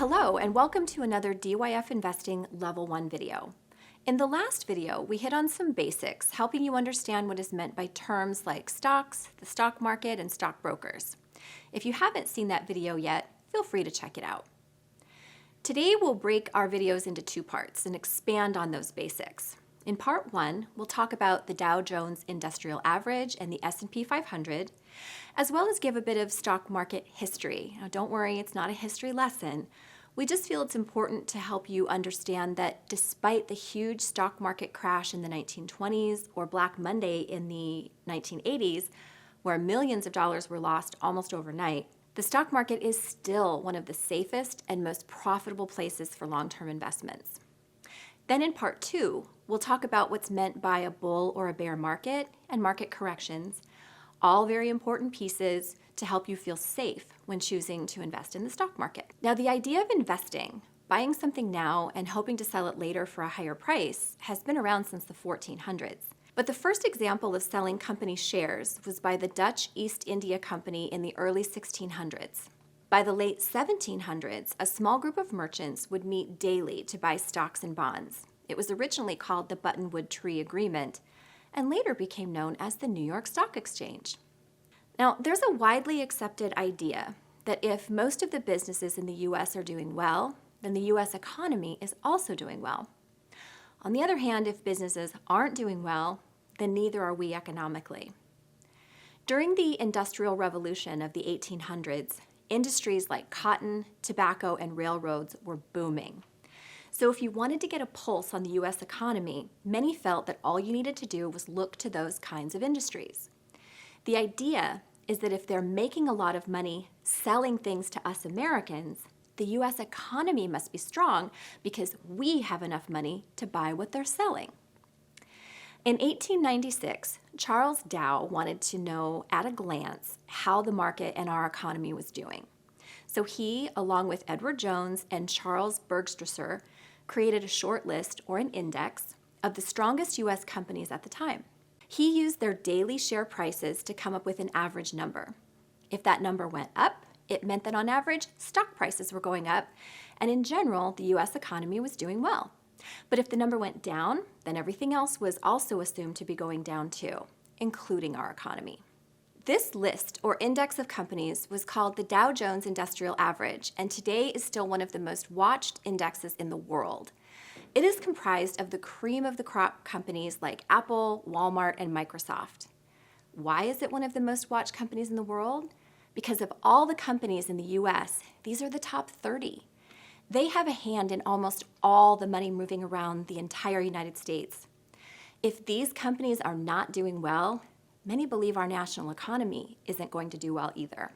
Hello, and welcome to another DYF Investing Level 1 video. In the last video, we hit on some basics, helping you understand what is meant by terms like stocks, the stock market, and stockbrokers. If you haven't seen that video yet, feel free to check it out. Today, we'll break our videos into two parts and expand on those basics. In part one, we'll talk about the Dow Jones Industrial Average and the S&P 500, as well as give a bit of stock market history. Now, don't worry, it's not a history lesson. We just feel it's important to help you understand that despite the huge stock market crash in the 1920s or Black Monday in the 1980s, where millions of dollars were lost almost overnight, the stock market is still one of the safest and most profitable places for long-term investments. Then in part two, we'll talk about what's meant by a bull or a bear market and market corrections, all very important pieces to help you feel safe when choosing to invest in the stock market. Now, the idea of investing, buying something now and hoping to sell it later for a higher price, has been around since the 1400s. But the first example of selling company shares was by the Dutch East India Company in the early 1600s. By the late 1700s, a small group of merchants would meet daily to buy stocks and bonds. It was originally called the Buttonwood Tree Agreement and later became known as the New York Stock Exchange. Now, there's a widely accepted idea that if most of the businesses in the U.S. are doing well, then the U.S. economy is also doing well. On the other hand, if businesses aren't doing well, then neither are we economically. During the Industrial Revolution of the 1800s, industries like cotton, tobacco, and railroads were booming. So if you wanted to get a pulse on the U.S. economy, many felt that all you needed to do was look to those kinds of industries. The idea is that if they're making a lot of money selling things to us Americans, the U.S. economy must be strong because we have enough money to buy what they're selling. In 1896, Charles Dow wanted to know at a glance how the market and our economy was doing. So he, along with Edward Jones and Charles Bergstresser, created a short list or an index of the strongest U.S. companies at the time. He used their daily share prices to come up with an average number. If that number went up, it meant that on average, stock prices were going up, and in general, the U.S. economy was doing well. But if the number went down, then everything else was also assumed to be going down too, including our economy. This list or index of companies was called the Dow Jones Industrial Average, and today is still one of the most watched indexes in the world. It is comprised of the cream of the crop companies like Apple, Walmart, and Microsoft. Why is it one of the most watched companies in the world? Because of all the companies in the U.S., these are the top 30. They have a hand in almost all the money moving around the entire United States. If these companies are not doing well, many believe our national economy isn't going to do well either.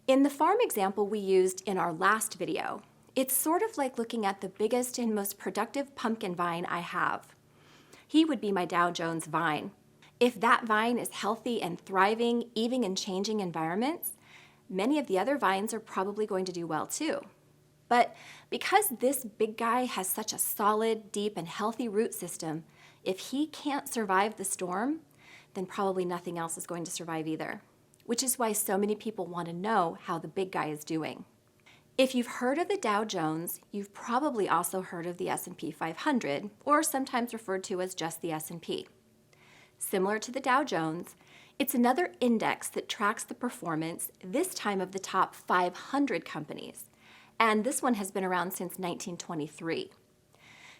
In the farm example we used in our last video, it's sort of like looking at the biggest and most productive pumpkin vine I have. He would be my Dow Jones vine. If that vine is healthy and thriving, even in changing environments, many of the other vines are probably going to do well too. But because this big guy has such a solid, deep, and healthy root system, if he can't survive the storm, then probably nothing else is going to survive either, which is why so many people want to know how the big guy is doing. If you've heard of the Dow Jones, you've probably also heard of the S&P 500, or sometimes referred to as just the S&P. Similar to the Dow Jones, it's another index that tracks the performance, this time of the top 500 companies. And this one has been around since 1923.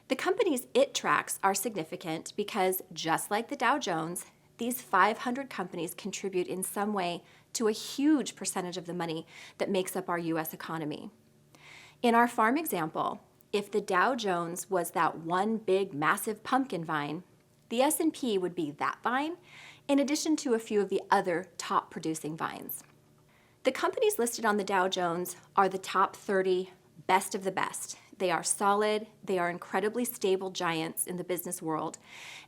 The companies it tracks are significant because, just like the Dow Jones, these 500 companies contribute in some way to a huge percentage of the money that makes up our U.S. economy. In our farm example, if the Dow Jones was that one big, massive pumpkin vine, the S&P would be that vine, in addition to a few of the other top producing vines. The companies listed on the Dow Jones are the top 30 best of the best. They are solid, they are incredibly stable giants in the business world,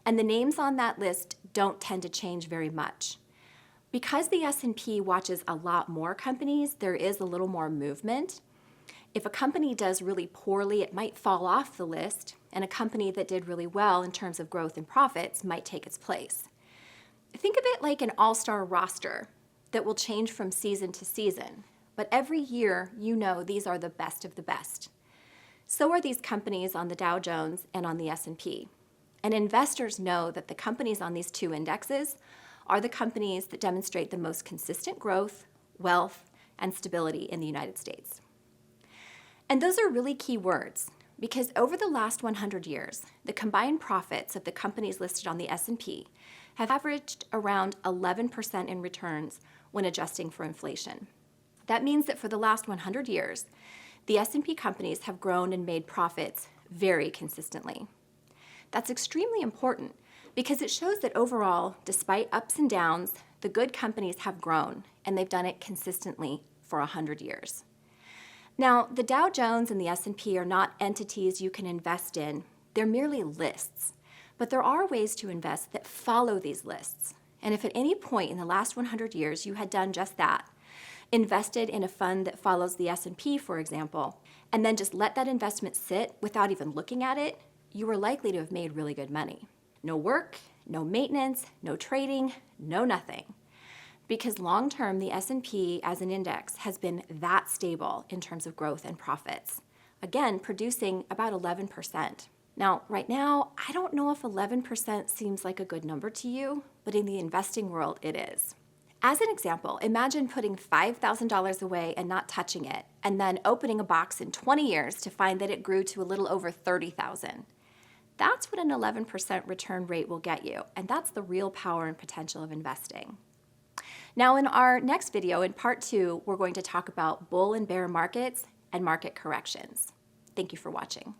and the names on that list don't tend to change very much. Because the S&P watches a lot more companies, there is a little more movement. If a company does really poorly, it might fall off the list, and a company that did really well in terms of growth and profits might take its place. Think of it like an all-star roster that will change from season to season, but every year you know these are the best of the best. So are these companies on the Dow Jones and on the S&P. And investors know that the companies on these two indexes are the companies that demonstrate the most consistent growth, wealth, and stability in the United States. And those are really key words because over the last 100 years, the combined profits of the companies listed on the S&P have averaged around 11% in returns when adjusting for inflation. That means that for the last 100 years, the S&P companies have grown and made profits very consistently. That's extremely important because it shows that overall, despite ups and downs, the good companies have grown and they've done it consistently for 100 years. Now, the Dow Jones and the S&P are not entities you can invest in. They're merely lists. But there are ways to invest that follow these lists. And if at any point in the last 100 years you had done just that, invested in a fund that follows the S&P, for example, and then just let that investment sit without even looking at it, you were likely to have made really good money. No work, no maintenance, no trading, no nothing. Because long-term, the S&P as an index has been that stable in terms of growth and profits. Again, producing about 11%. Now, right now, I don't know if 11% seems like a good number to you, but in the investing world, it is. As an example, imagine putting $5,000 away and not touching it, and then opening a box in 20 years to find that it grew to a little over $30,000. That's what an 11% return rate will get you, and that's the real power and potential of investing. Now, in our next video, in part 2, we're going to talk about bull and bear markets and market corrections. Thank you for watching.